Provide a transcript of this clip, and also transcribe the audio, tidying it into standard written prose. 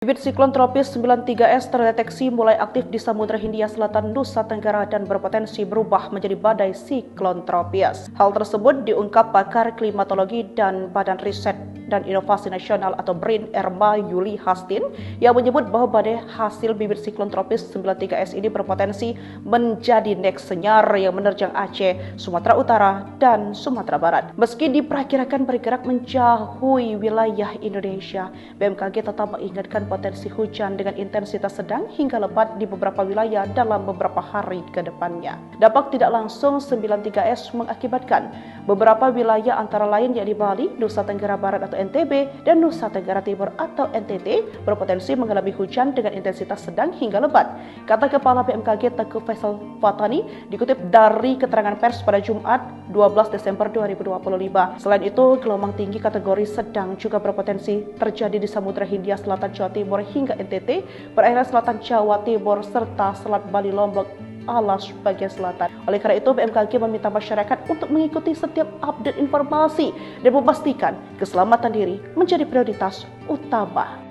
Bibit siklon tropis 93S terdeteksi mulai aktif di Samudra Hindia Selatan, Nusa Tenggara dan berpotensi berubah menjadi badai siklon tropis. Hal tersebut diungkap pakar klimatologi dan Badan Riset dan Inovasi Nasional atau BRIN Erma Yuli Hastin yang menyebut bahwa badai hasil bibit siklon tropis 93S ini berpotensi menjadi next senyar yang menerjang Aceh, Sumatera Utara, dan Sumatera Barat. Meski diperkirakan bergerak menjauhi wilayah Indonesia, BMKG tetap mengingatkan potensi hujan dengan intensitas sedang hingga lebat di beberapa wilayah dalam beberapa hari ke depannya. Dampak tidak langsung 93S mengakibatkan beberapa wilayah antara lain yakni Bali, Nusa Tenggara Barat atau NTB, dan Nusa Tenggara Timur atau NTT berpotensi mengalami hujan dengan intensitas sedang hingga lebat, kata Kepala BMKG Tengku Faisal Fatani dikutip dari keterangan pers pada Jumat 12 Desember 2025. Selain itu, gelombang tinggi kategori sedang juga berpotensi terjadi di Samudra Hindia Selatan, Jawa Timur hingga NTT, perairan selatan Jawa Timur, serta Selat Bali, Lombok, Alas bagian selatan. Oleh karena itu, BMKG meminta masyarakat untuk mengikuti setiap update informasi dan memastikan keselamatan diri menjadi prioritas utama.